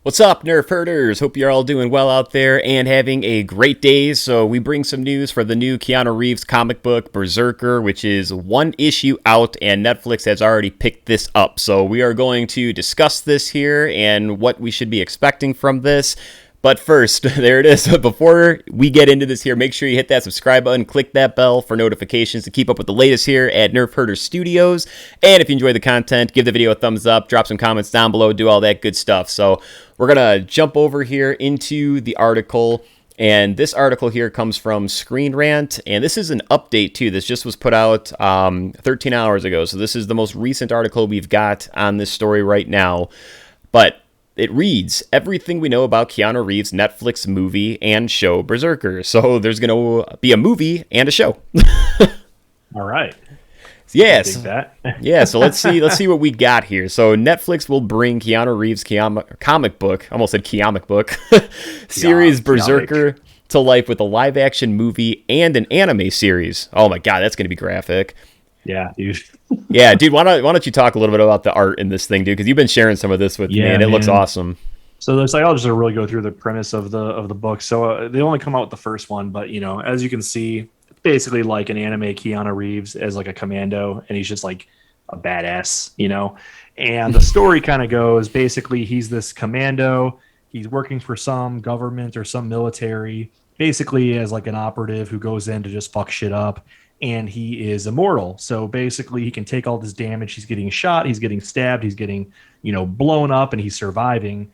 What's up, Nerf Herders? Hope you're all doing well out there and having a great day. So we bring some news for the new Keanu Reeves comic book, BRZRKR, which is one issue out, and Netflix has already picked this up. So we are going to discuss this here and what we should be expecting from this. But first, there it is. Before we get into this here, make sure you hit that subscribe button, click that bell for notifications to keep up with the latest here at Nerf Herders Studios. And if you enjoy the content, give the video a thumbs up, drop some comments down below, do all that good stuff. So we're going to jump over here into the article. And this article here comes from Screen Rant, and this is an update too. This just was put out 13 hours ago. So this is the most recent article we've got on this story right now. But it reads, everything we know about Keanu Reeves' Netflix movie and show, BRZRKR. So there's going to be a movie and a show. All right. Yes. Dig that. Yeah, so let's see what we got here. So Netflix will bring Keanu Reeves' comic book, I almost said comic book, series BRZRKR to life with a live-action movie and an anime series. Oh my god, that's going to be graphic. Yeah, dude. Yeah, dude, why don't you talk a little bit about the art in this thing, dude? Because you've been sharing some of this with me, and it looks awesome. So there's I'll just really go through the premise of the book. So they only come out with the first one, but as you can see, it's basically like an anime Keanu Reeves as like a commando, and he's just like a badass, And the story kind of goes basically he's this commando, he's working for some government or some military, basically as like an operative who goes in to just fuck shit up. And he is immortal. So basically he can take all this damage. He's getting shot, he's getting stabbed, he's getting, blown up, and he's surviving.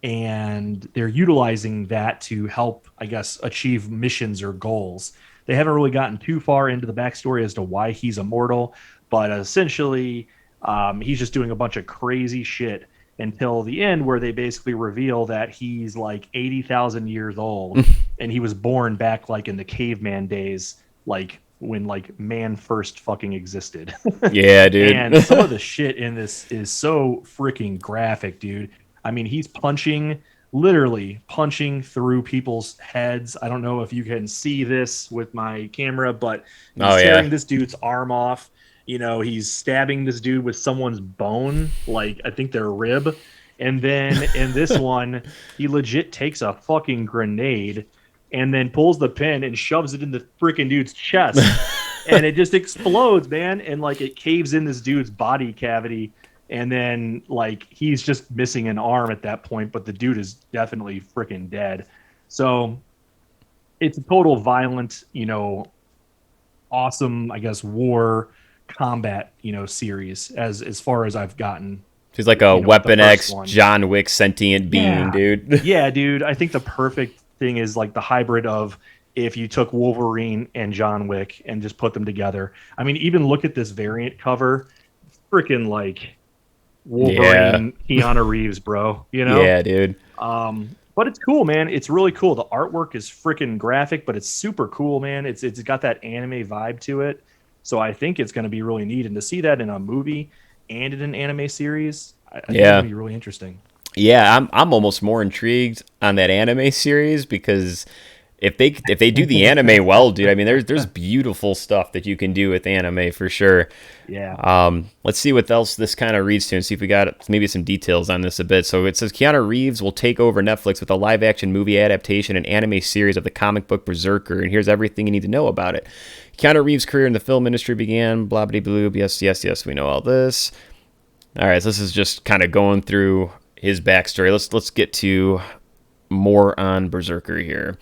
And they're utilizing that to help, I guess, achieve missions or goals. They haven't really gotten too far into the backstory as to why he's immortal, but essentially he's just doing a bunch of crazy shit until the end, where they basically reveal that he's like 80,000 years old and he was born back like in the caveman days, like when like man first fucking existed. Yeah, dude. And some of the shit in this is so freaking graphic, dude. I mean, he's literally punching through people's heads. I don't know if you can see this with my camera, but he's tearing this dude's arm off. He's stabbing this dude with someone's bone, like I think their rib. And then in this one, he legit takes a fucking grenade and then pulls the pin and shoves it in the freaking dude's chest. And it just explodes, man. And like it caves in this dude's body cavity. And then like he's just missing an arm at that point, but the dude is definitely freaking dead. So it's a total violent, awesome, I guess, war combat, series as far as I've gotten. He's like a Weapon X, John Wick sentient being, dude. Yeah, dude. I think the perfect thing is like the hybrid of if you took Wolverine and John Wick and just put them together. I mean, even look at this variant cover, freaking like Wolverine, Keanu Reeves, bro. Yeah, dude. But it's cool, man. It's really cool. The artwork is freaking graphic, but it's super cool, man. It's got that anime vibe to it. So I think it's going to be really neat, and to see that in a movie and in an anime series, I think it's going to be really interesting. Yeah, I'm almost more intrigued on that anime series because if they do the anime well, dude, I mean there's beautiful stuff that you can do with anime for sure. Yeah. Let's see what else this kind of reads to and see if we got maybe some details on this a bit. So it says Keanu Reeves will take over Netflix with a live action movie adaptation and anime series of the comic book BRZRKR, and here's everything you need to know about it. Keanu Reeves' career in the film industry began, blah blah blah. Yes, we know all this. All right, so this is just kind of going through his backstory. Let's get to more on BRZRKR here.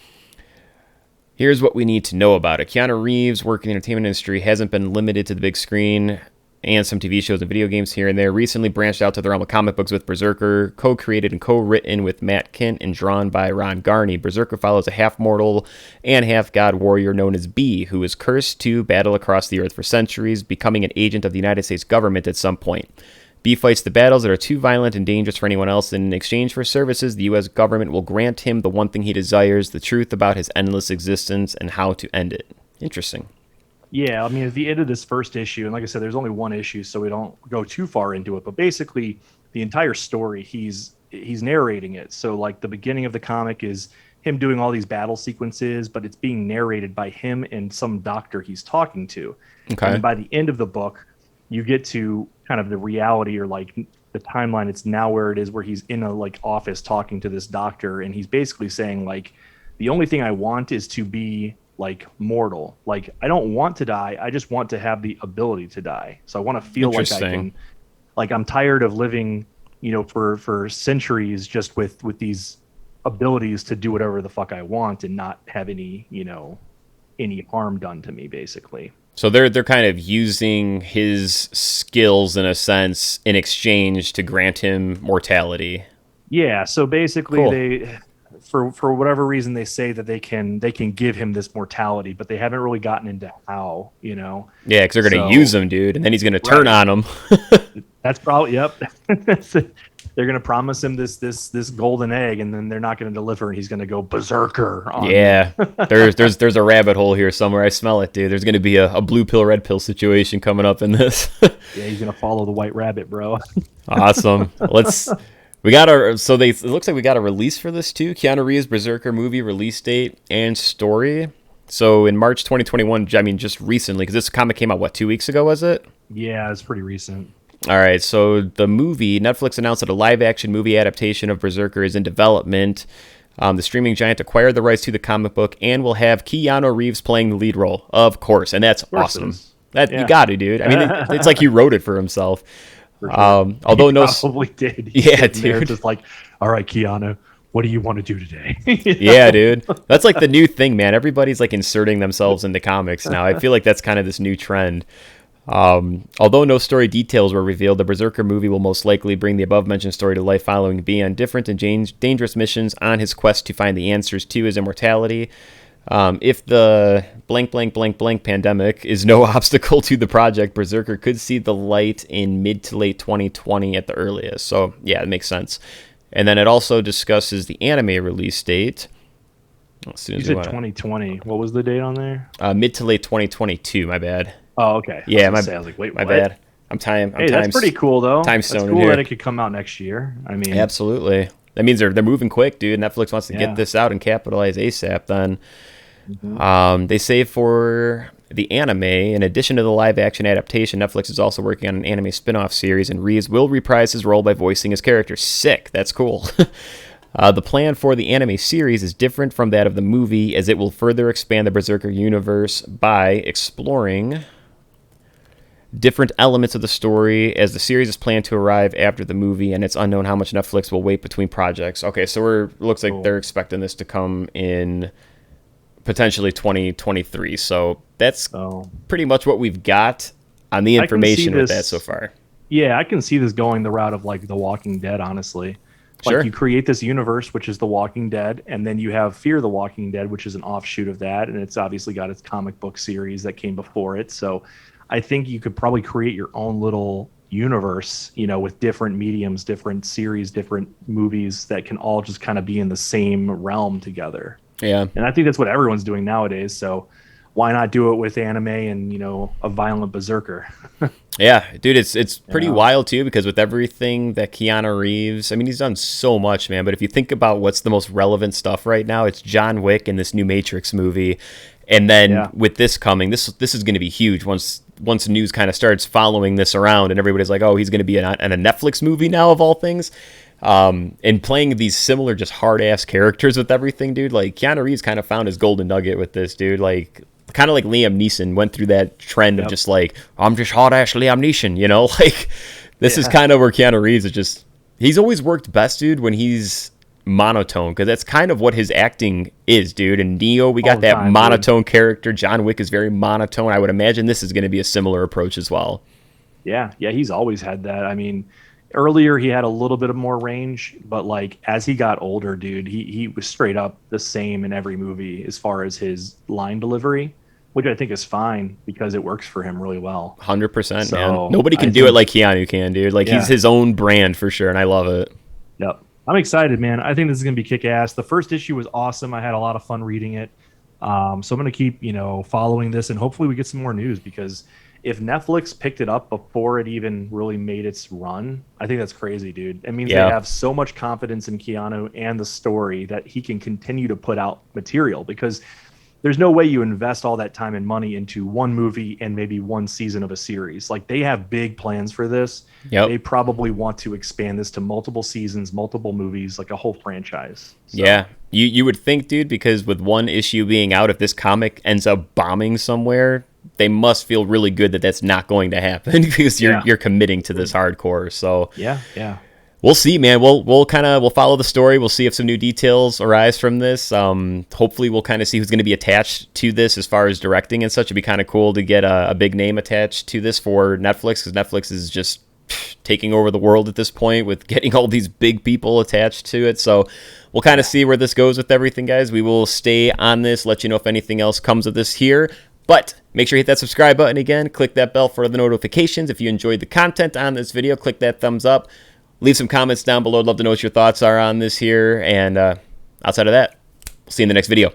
Here's what we need to know about it. Keanu Reeves' work in the entertainment industry hasn't been limited to the big screen and some TV shows and video games here and there. Recently branched out to the realm of comic books with BRZRKR, co-created and co-written with Matt Kindt and drawn by Ron Garney. BRZRKR follows a half-mortal and half-god warrior known as B, who is cursed to battle across the earth for centuries, becoming an agent of the United States government at some point. B fights the battles that are too violent and dangerous for anyone else. In exchange for services, the U.S. government will grant him the one thing he desires, the truth about his endless existence and how to end it. Interesting. Yeah, I mean, at the end of this first issue, and like I said, there's only one issue, so we don't go too far into it, but basically the entire story, he's narrating it. So like the beginning of the comic is him doing all these battle sequences, but it's being narrated by him and some doctor he's talking to. Okay. And by the end of the book, you get to kind of the reality or like the timeline, it's now where it is where he's in a like office talking to this doctor, and he's basically saying like, the only thing I want is to be like mortal. Like I don't want to die. I just want to have the ability to die. So I want to feel like I Interesting. can, like I'm tired of living, for centuries just with these abilities to do whatever the fuck I want and not have any, any harm done to me basically. So they're kind of using his skills in a sense in exchange to grant him mortality. Yeah, so basically Cool. they for whatever reason they say that they can give him this mortality, but they haven't really gotten into how. Yeah, because they're gonna use So him, dude, and then he's gonna turn right. on him. That's probably yep. They're gonna promise him this golden egg, and then they're not gonna deliver, and he's gonna go berserker on them. Yeah, there's a rabbit hole here somewhere. I smell it, dude. There's gonna be a blue pill, red pill situation coming up in this. Yeah, he's gonna follow the white rabbit, bro. Awesome. We got it looks like we got a release for this too. Keanu Reeves Berserker movie release date and story. So in March 2021, I mean just recently, because this comic came out what 2 weeks ago, was it? Yeah, it's pretty recent. All right, so the movie, Netflix announced that a live action movie adaptation of Berserker is in development. The streaming giant acquired the rights to the comic book and will have Keanu Reeves playing the lead role, of course, and that's Of course it awesome. is. That you Yeah, got to, dude. I mean, it's like he wrote it for himself. for sure. He Although no, probably did. He's yeah, sitting there dude. just like, all right, Keanu, what do you want to do today? Yeah, dude. That's like the new thing, man. Everybody's like inserting themselves into comics now. I feel like that's kind of this new trend. Although no story details were revealed, the Berserker movie will most likely bring the above-mentioned story to life following being on different and dangerous missions on his quest to find the answers to his immortality. If the blank, blank, blank, blank pandemic is no obstacle to the project, Berserker could see the light in mid to late 2020 at the earliest. So, yeah, it makes sense. And then it also discusses the anime release date. As soon You as we said want 2020. What was the date on there? mid to late 2022. My bad. Oh, okay. I was Yeah, gonna say, I was like, wait, my what? bad. I'm Hey, that's pretty cool though. time That's stoning cool that here. it could come out next year. I mean, Absolutely. That means they're moving quick, dude. Netflix wants to get yeah. this out and capitalize ASAP. Then Mhm. they say for the anime, in addition to the live action adaptation, Netflix is also working on an anime spin-off series, and Reeves will reprise his role by voicing his character. Sick. That's cool. The plan for the anime series is different from that of the movie, as it will further expand the Berserker universe by exploring different elements of the story, as the series is planned to arrive after the movie, and it's unknown how much Netflix will wait between projects. Okay, so looks like Cool. they're expecting this to come in potentially 2023. So that's So pretty much what we've got on the I can see information with that so this. far. Yeah, I can see this going the route of like The Walking Dead, honestly. Like Sure. you create this universe, which is The Walking Dead, and then you have Fear the Walking Dead, which is an offshoot of that, and it's obviously got its comic book series that came before it. So I think you could probably create your own little universe, with different mediums, different series, different movies that can all just kind of be in the same realm together. Yeah. And I think that's what everyone's doing nowadays. So why not do it with anime and, a violent berserker? Yeah, dude, it's pretty Yeah. wild too, because with everything that Keanu Reeves, I mean, he's done so much, man. But if you think about what's the most relevant stuff right now, it's John Wick and this new Matrix movie, and then Yeah. with this coming, this is going to be huge once the news kind of starts following this around, and everybody's like, oh, he's going to be in a Netflix movie now of all things. And playing these similar, just hard ass characters with everything, dude. Like Keanu Reeves kind of found his golden nugget with this, dude. Like kind of like Liam Neeson went through that trend of Yep. just like I'm just hard ass Liam Neeson, like this is Yeah. kind of where Keanu Reeves is just he's always worked best, dude, when he's monotone, because that's kind of what his acting is, dude. And Neo, we All got the that time, dude. monotone character. John Wick is very monotone. I would imagine this is going to be a similar approach as well. Yeah. Yeah. He's always had that. I mean, earlier he had a little bit of more range, but like as he got older, dude, he was straight up the same in every movie as far as his line delivery, which I think is fine because it works for him really well. 100%, man. So Nobody can I do it think, like Keanu can, dude. Like he's yeah, his own brand for sure, and I love it. yep. I'm excited, man. I think this is gonna be kick ass. The first issue was awesome. I had a lot of fun reading it. So I'm gonna keep, following this, and hopefully we get some more news because if Netflix picked it up before it even really made its run, I think that's crazy, dude. It means they Yeah. have so much confidence in Keanu and the story that he can continue to put out material because there's no way you invest all that time and money into one movie and maybe one season of a series. Like they have big plans for this. Yep. They probably want to expand this to multiple seasons, multiple movies, like a whole franchise. So, Yeah. You would think, dude, because with one issue being out, if this comic ends up bombing somewhere, they must feel really good that that's not going to happen because you're committing to this hardcore. So yeah. we'll see, man. We'll follow the story. We'll see if some new details arise from this. Hopefully, we'll kind of see who's going to be attached to this as far as directing and such. It'd be kind of cool to get a big name attached to this for Netflix, because Netflix is just taking over the world at this point with getting all these big people attached to it. So we'll kind of see where this goes with everything, guys. We will stay on this, let you know if anything else comes of this here. But make sure you hit that subscribe button again. Click that bell for the notifications. If you enjoyed the content on this video, click that thumbs up. Leave some comments down below. I'd love to know what your thoughts are on this here. And outside of that, we'll see you in the next video.